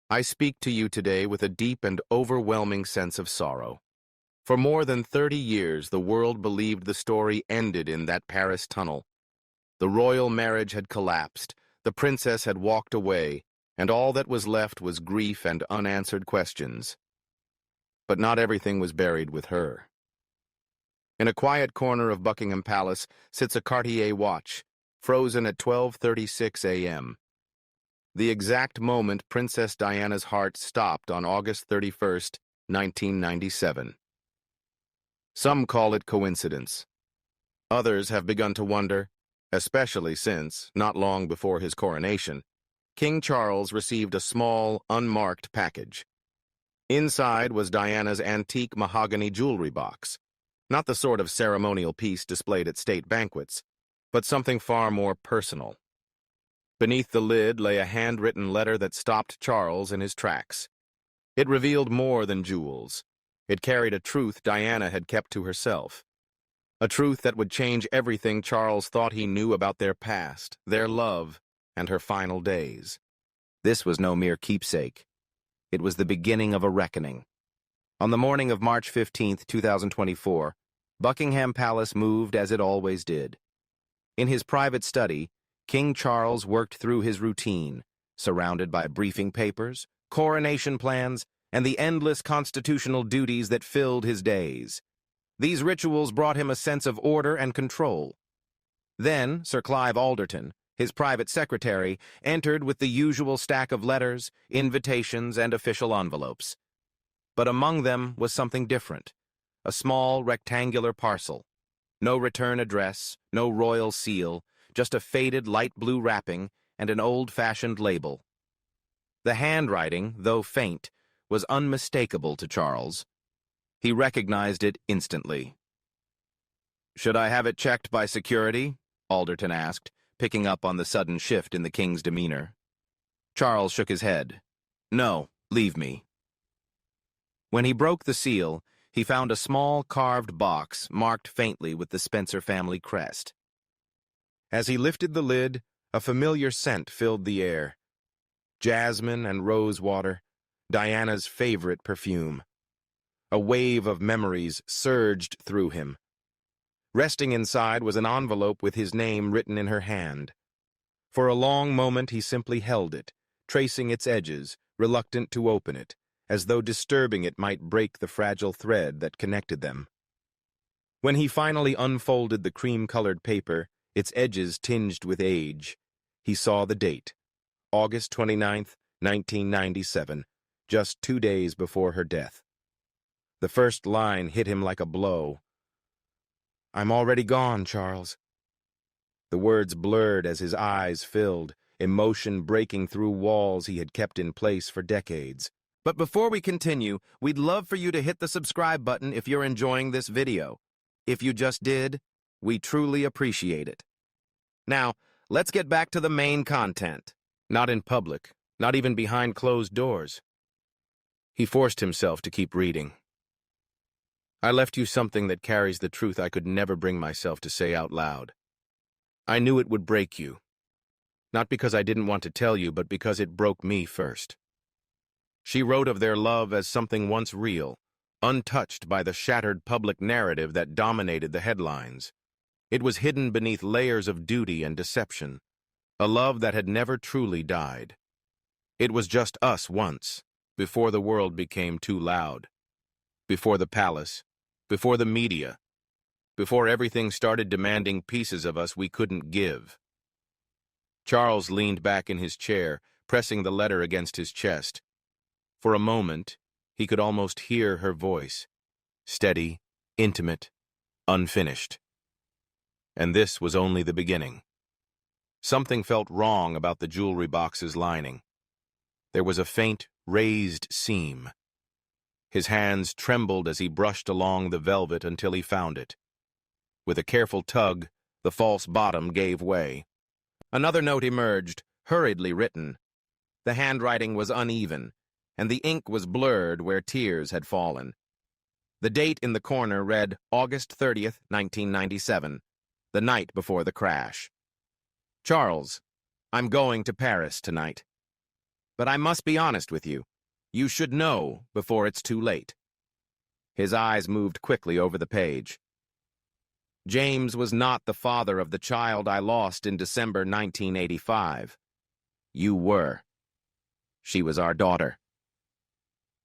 I speak to you today with a deep and overwhelming sense of sorrow. For more than 30 years, the world believed the story ended in that Paris tunnel. The royal marriage had collapsed, the princess had walked away, and all that was left was grief and unanswered questions. But not everything was buried with her. In a quiet corner of Buckingham Palace sits a Cartier watch, frozen at 12:36 a.m. The exact moment Princess Diana's heart stopped on August 31st, 1997. Some call it coincidence. Others have begun to wonder, especially since, not long before his coronation, King Charles received a small, unmarked package. Inside was Diana's antique mahogany jewelry box, not the sort of ceremonial piece displayed at state banquets, but something far more personal. Beneath the lid lay a handwritten letter that stopped Charles in his tracks. It revealed more than jewels. It carried a truth Diana had kept to herself. A truth that would change everything Charles thought he knew about their past, their love, and her final days. This was no mere keepsake. It was the beginning of a reckoning. On the morning of March 15, 2024, Buckingham Palace moved as it always did. In his private study, King Charles worked through his routine, surrounded by briefing papers, coronation plans, and the endless constitutional duties that filled his days. These rituals brought him a sense of order and control. Then Sir Clive Alderton, his private secretary, entered with the usual stack of letters, invitations, and official envelopes. But among them was something different, a small rectangular parcel. No return address, no royal seal, just a faded light blue wrapping and an old-fashioned label. The handwriting, though faint, was unmistakable to Charles. He recognized it instantly. "Should I have it checked by security?" Alderton asked, picking up on the sudden shift in the king's demeanor. Charles shook his head. "No, leave me." When he broke the seal, he found a small carved box marked faintly with the Spencer family crest. As he lifted the lid, a familiar scent filled the air. Jasmine and rose water, Diana's favorite perfume. A wave of memories surged through him. Resting inside was an envelope with his name written in her hand. For a long moment he simply held it, tracing its edges, reluctant to open it, as though disturbing it might break the fragile thread that connected them. When he finally unfolded the cream-colored paper, its edges tinged with age, he saw the date, August 29th, 1997, just 2 days before her death. The first line hit him like a blow. "I'm already gone, Charles." The words blurred as his eyes filled, emotion breaking through walls he had kept in place for decades. But before we continue, we'd love for you to hit the subscribe button if you're enjoying this video. If you just did, we truly appreciate it. Now, let's get back to the main content. Not in public, not even behind closed doors. He forced himself to keep reading. "I left you something that carries the truth I could never bring myself to say out loud. I knew it would break you. Not because I didn't want to tell you, but because it broke me first." She wrote of their love as something once real, untouched by the shattered public narrative that dominated the headlines. It was hidden beneath layers of duty and deception, a love that had never truly died. It was just us once, before the world became too loud, before the palace, before the media, before everything started demanding pieces of us we couldn't give. Charles leaned back in his chair, pressing the letter against his chest. For a moment, he could almost hear her voice, steady, intimate, unfinished. And this was only the beginning. Something felt wrong about the jewelry box's lining. There was a faint, raised seam. His hands trembled as he brushed along the velvet until he found it. With a careful tug, the false bottom gave way. Another note emerged, hurriedly written. The handwriting was uneven, and the ink was blurred where tears had fallen. The date in the corner read August 30th, 1997, the night before the crash. "Charles, I'm going to Paris tonight." But I must be honest with you. You should know before it's too late." His eyes moved quickly over the page. "James was not the father of the child I lost in December 1985. You were. She was our daughter."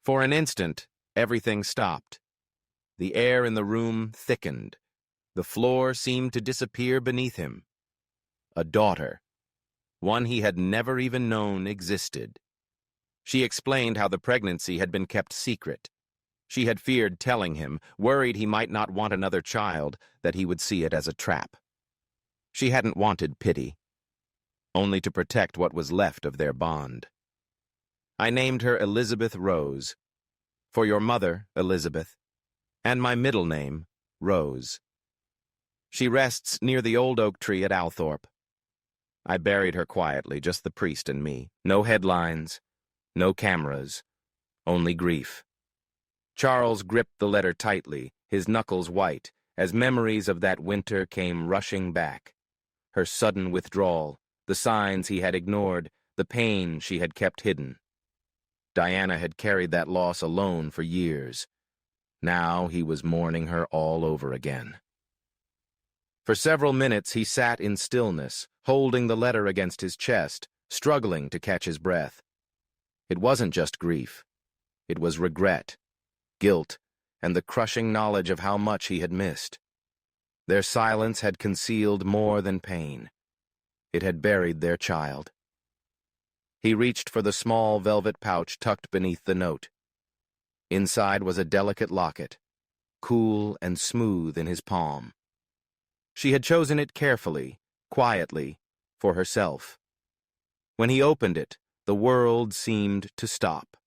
For an instant, everything stopped. The air in the room thickened. The floor seemed to disappear beneath him. A daughter. One he had never even known existed. She explained how the pregnancy had been kept secret. She had feared telling him, worried he might not want another child, that he would see it as a trap. She hadn't wanted pity, only to protect what was left of their bond. "I named her Elizabeth Rose, for your mother, Elizabeth, and my middle name, Rose. She rests near the old oak tree at Althorpe. I buried her quietly, just the priest and me. No headlines, no cameras, only grief." Charles gripped the letter tightly, his knuckles white, as memories of that winter came rushing back. Her sudden withdrawal, the signs he had ignored, the pain she had kept hidden. Diana had carried that loss alone for years. Now he was mourning her all over again. For several minutes he sat in stillness, holding the letter against his chest, struggling to catch his breath. It wasn't just grief. It was regret, guilt, and the crushing knowledge of how much he had missed. Their silence had concealed more than pain. It had buried their child. He reached for the small velvet pouch tucked beneath the note. Inside was a delicate locket, cool and smooth in his palm. She had chosen it carefully, quietly, for herself. When he opened it, the world seemed to stop.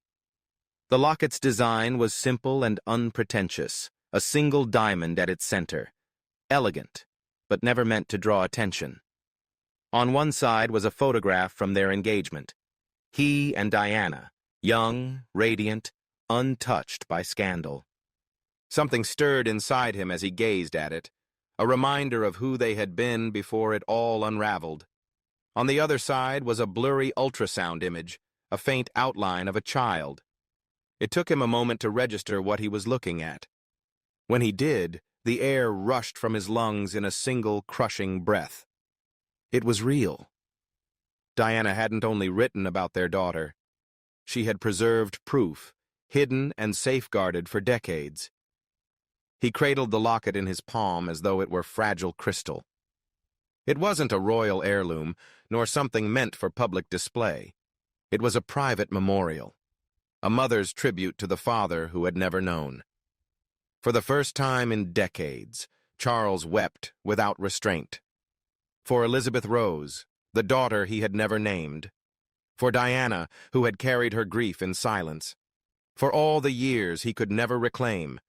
The locket's design was simple and unpretentious, a single diamond at its center. Elegant, but never meant to draw attention. On one side was a photograph from their engagement. He and Diana, young, radiant, untouched by scandal. Something stirred inside him as he gazed at it, a reminder of who they had been before it all unraveled. On the other side was a blurry ultrasound image, a faint outline of a child. It took him a moment to register what he was looking at. When he did, the air rushed from his lungs in a single crushing breath. It was real. Diana hadn't only written about their daughter. She had preserved proof, hidden and safeguarded for decades. He cradled the locket in his palm as though it were fragile crystal. It wasn't a royal heirloom, nor something meant for public display. It was a private memorial, a mother's tribute to the father who had never known. For the first time in decades, Charles wept without restraint. For Elizabeth Rose, the daughter he had never named. For Diana, who had carried her grief in silence. For all the years he could never reclaim,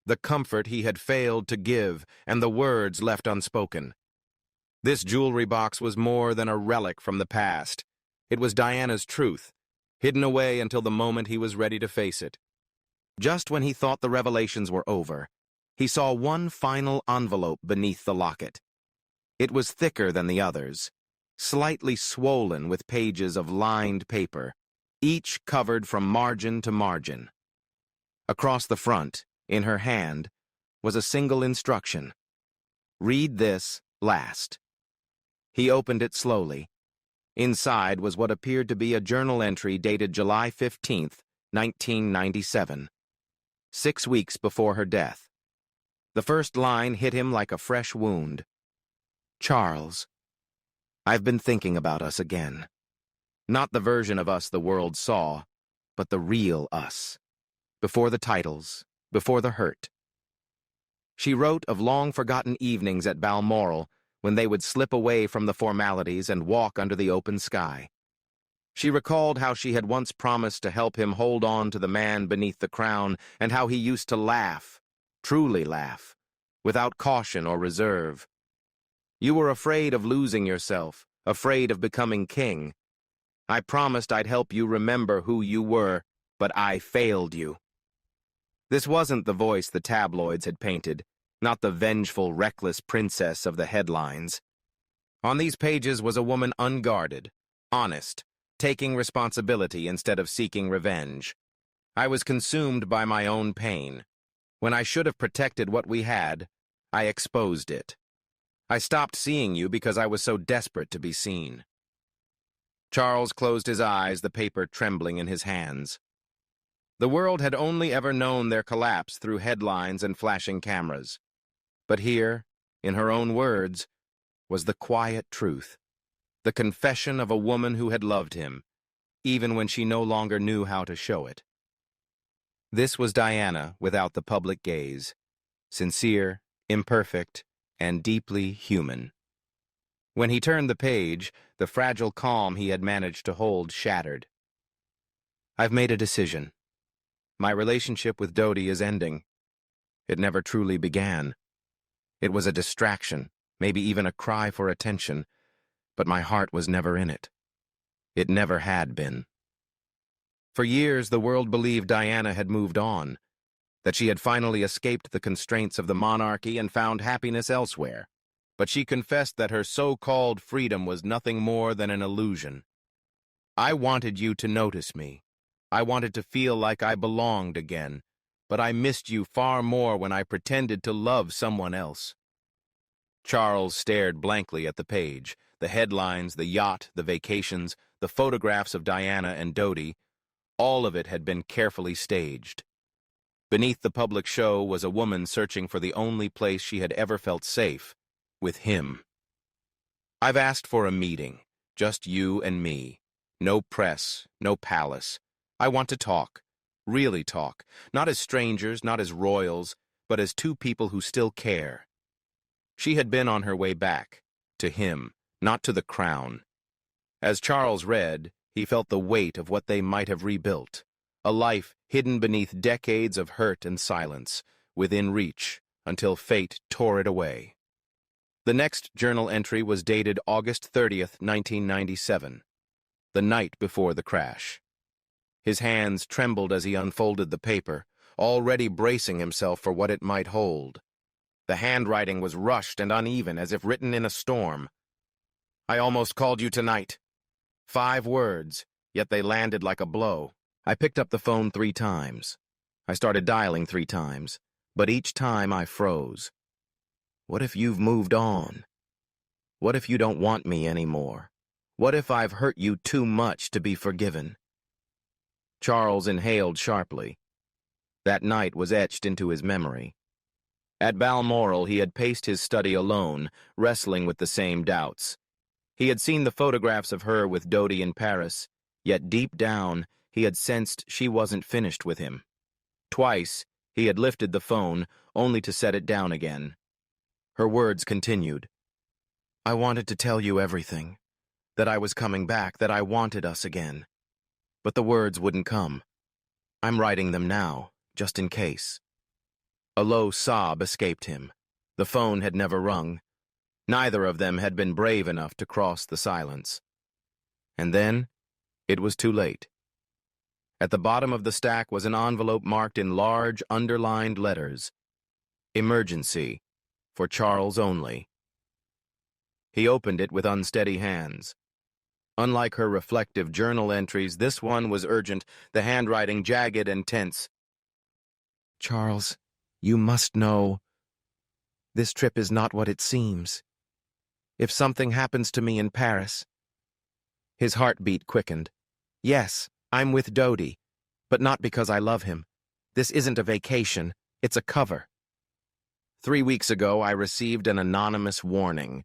the comfort he had failed to give, and the words left unspoken. This jewelry box was more than a relic from the past. It was Diana's truth, hidden away until the moment he was ready to face it. Just when he thought the revelations were over, he saw one final envelope beneath the locket. It was thicker than the others, slightly swollen with pages of lined paper, each covered from margin to margin. Across the front, in her hand, was a single instruction. "Read this last." He opened it slowly. Inside was what appeared to be a journal entry dated July 15th, 1997, 6 weeks before her death. The first line hit him like a fresh wound. "Charles, I've been thinking about us again. Not the version of us the world saw, but the real us. Before the titles, before the hurt." She wrote of long-forgotten evenings at Balmoral when they would slip away from the formalities and walk under the open sky. She recalled how she had once promised to help him hold on to the man beneath the crown, and how he used to laugh, truly laugh, without caution or reserve. "You were afraid of losing yourself, afraid of becoming king. I promised I'd help you remember who you were, but I failed you." This wasn't the voice the tabloids had painted, not the vengeful, reckless princess of the headlines. On these pages was a woman unguarded, honest, taking responsibility instead of seeking revenge. I was consumed by my own pain. When I should have protected what we had, I exposed it. I stopped seeing you because I was so desperate to be seen. Charles closed his eyes, the paper trembling in his hands. The world had only ever known their collapse through headlines and flashing cameras. But here, in her own words, was the quiet truth, the confession of a woman who had loved him, even when she no longer knew how to show it. This was Diana without the public gaze, sincere, imperfect, and deeply human. When he turned the page, the fragile calm he had managed to hold shattered. I've made a decision. My relationship with Dodi is ending. It never truly began. It was a distraction, maybe even a cry for attention, but my heart was never in it. It never had been. For years, the world believed Diana had moved on, that she had finally escaped the constraints of the monarchy and found happiness elsewhere. But she confessed that her so-called freedom was nothing more than an illusion. I wanted you to notice me. I wanted to feel like I belonged again, but I missed you far more when I pretended to love someone else. Charles stared blankly at the page, the headlines, the yacht, the vacations, the photographs of Diana and Dodi. All of it had been carefully staged. Beneath the public show was a woman searching for the only place she had ever felt safe, with him. I've asked for a meeting, just you and me. No press, no palace. I want to talk, really talk, not as strangers, not as royals, but as two people who still care. She had been on her way back, to him, not to the crown. As Charles read, he felt the weight of what they might have rebuilt, a life hidden beneath decades of hurt and silence, within reach, until fate tore it away. The next journal entry was dated August 30th, 1997, the night before the crash. His hands trembled as he unfolded the paper, already bracing himself for what it might hold. The handwriting was rushed and uneven, as if written in a storm. I almost called you tonight. 5 words, yet they landed like a blow. I picked up the phone 3 times. I started dialing 3 times, but each time I froze. What if you've moved on? What if you don't want me anymore? What if I've hurt you too much to be forgiven? Charles inhaled sharply. That night was etched into his memory. At Balmoral, he had paced his study alone, wrestling with the same doubts. He had seen the photographs of her with Dodi in Paris, yet deep down, he had sensed she wasn't finished with him. Twice, he had lifted the phone, only to set it down again. Her words continued. I wanted to tell you everything, that I was coming back, that I wanted us again. But the words wouldn't come. I'm writing them now, just in case. A low sob escaped him. The phone had never rung. Neither of them had been brave enough to cross the silence. And then, it was too late. At the bottom of the stack was an envelope marked in large, underlined letters. Emergency. For Charles only. He opened it with unsteady hands. Unlike her reflective journal entries, this one was urgent, the handwriting jagged and tense. Charles, you must know. This trip is not what it seems. If something happens to me in Paris... His heartbeat quickened. Yes, I'm with Dodi, but not because I love him. This isn't a vacation, it's a cover. 3 weeks ago, I received an anonymous warning.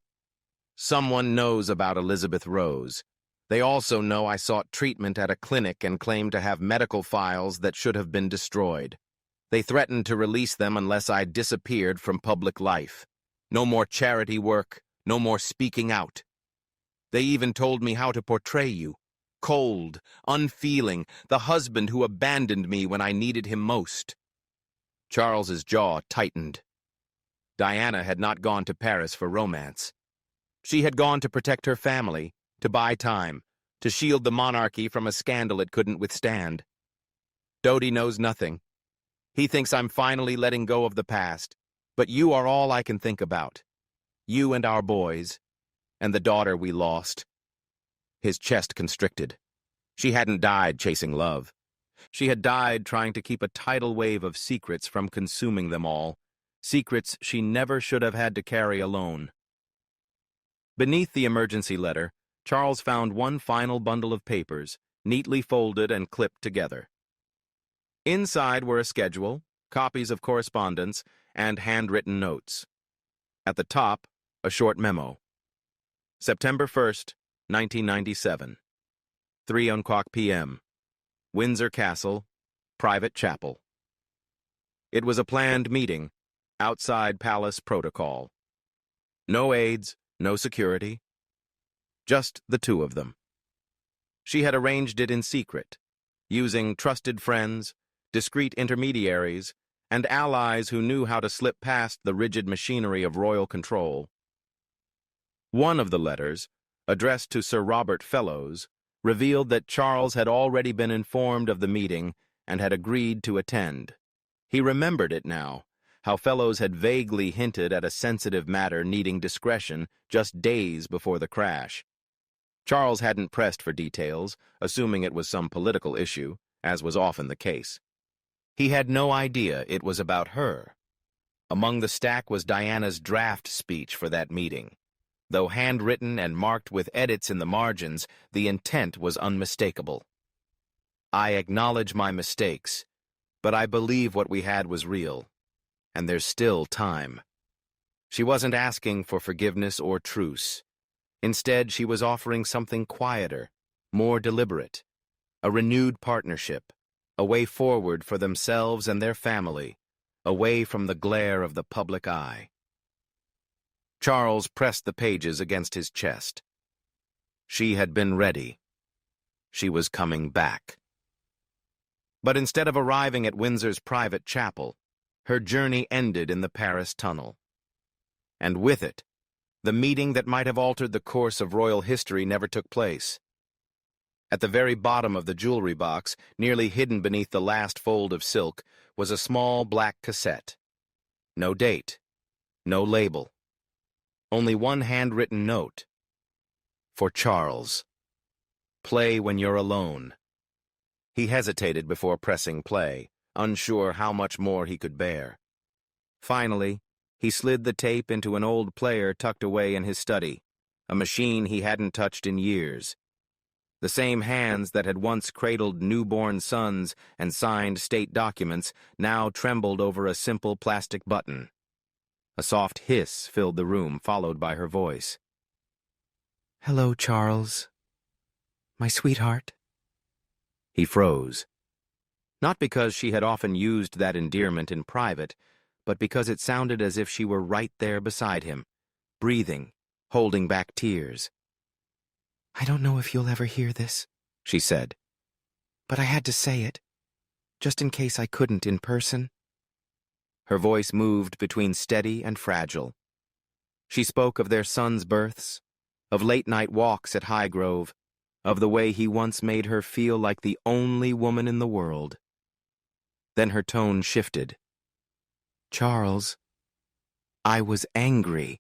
Someone knows about Elizabeth Rose. They also know I sought treatment at a clinic and claimed to have medical files that should have been destroyed. They threatened to release them unless I disappeared from public life. No more charity work, no more speaking out. They even told me how to portray you. Cold, unfeeling, the husband who abandoned me when I needed him most. Charles's jaw tightened. Diana had not gone to Paris for romance. She had gone to protect her family, to buy time, to shield the monarchy from a scandal it couldn't withstand. Dodi knows nothing. He thinks I'm finally letting go of the past, but you are all I can think about. You and our boys, and the daughter we lost. His chest constricted. She hadn't died chasing love. She had died trying to keep a tidal wave of secrets from consuming them all, secrets she never should have had to carry alone. Beneath the emergency letter, Charles found one final bundle of papers, neatly folded and clipped together. Inside were a schedule, copies of correspondence, and handwritten notes. At the top, a short memo. September 1st, 1997. 3:00 p.m. Windsor Castle, private chapel. It was a planned meeting, outside palace protocol. No aides, no security. Just the two of them. She had arranged it in secret, using trusted friends, discreet intermediaries, and allies who knew how to slip past the rigid machinery of royal control. One of the letters, addressed to Sir Robert Fellowes, revealed that Charles had already been informed of the meeting and had agreed to attend. He remembered it now, how Fellowes had vaguely hinted at a sensitive matter needing discretion just days before the crash. Charles hadn't pressed for details, assuming it was some political issue, as was often the case. He had no idea it was about her. Among the stack was Diana's draft speech for that meeting. Though handwritten and marked with edits in the margins, the intent was unmistakable. I acknowledge my mistakes, but I believe what we had was real, and there's still time. She wasn't asking for forgiveness or truce. Instead, she was offering something quieter, more deliberate, a renewed partnership, a way forward for themselves and their family, away from the glare of the public eye. Charles pressed the pages against his chest. She had been ready. She was coming back. But instead of arriving at Windsor's private chapel, her journey ended in the Paris tunnel. And with it, the meeting that might have altered the course of royal history never took place. At the very bottom of the jewelry box, nearly hidden beneath the last fold of silk, was a small black cassette. No date, no label. Only one handwritten note. For Charles. Play when you're alone. He hesitated before pressing play, unsure how much more he could bear. Finally, he slid the tape into an old player tucked away in his study, a machine he hadn't touched in years. The same hands that had once cradled newborn sons and signed state documents now trembled over a simple plastic button. A soft hiss filled the room, followed by her voice. "Hello, Charles. My sweetheart." He froze. Not because she had often used that endearment in private, but because it sounded as if she were right there beside him, breathing, holding back tears. "I don't know if you'll ever hear this," she said, "but I had to say it, just in case I couldn't in person." Her voice moved between steady and fragile. She spoke of their sons' births, of late-night walks at Highgrove, of the way he once made her feel like the only woman in the world. Then her tone shifted. "Charles, I was angry.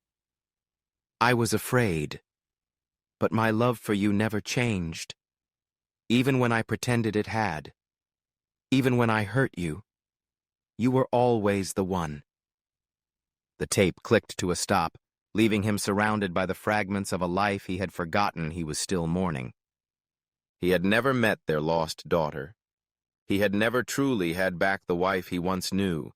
I was afraid. But my love for you never changed. Even when I pretended it had. Even when I hurt you. You were always the one." The tape clicked to a stop, leaving him surrounded by the fragments of a life he had forgotten he was still mourning. He had never met their lost daughter. He had never truly had back the wife he once knew.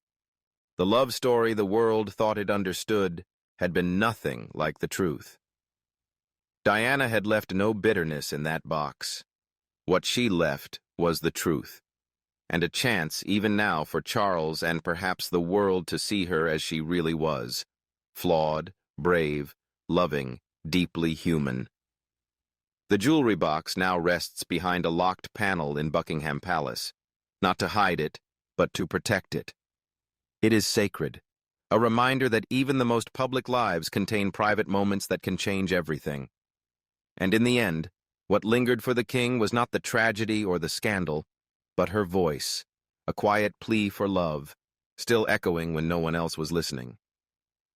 The love story the world thought it understood had been nothing like the truth. Diana had left no bitterness in that box. What she left was the truth, and a chance even now for Charles and perhaps the world to see her as she really was, flawed, brave, loving, deeply human. The jewelry box now rests behind a locked panel in Buckingham Palace, not to hide it, but to protect it. It is sacred, a reminder that even the most public lives contain private moments that can change everything. And in the end, what lingered for the king was not the tragedy or the scandal, but her voice, a quiet plea for love, still echoing when no one else was listening.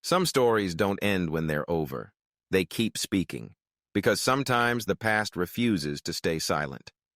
Some stories don't end when they're over. They keep speaking, because sometimes the past refuses to stay silent.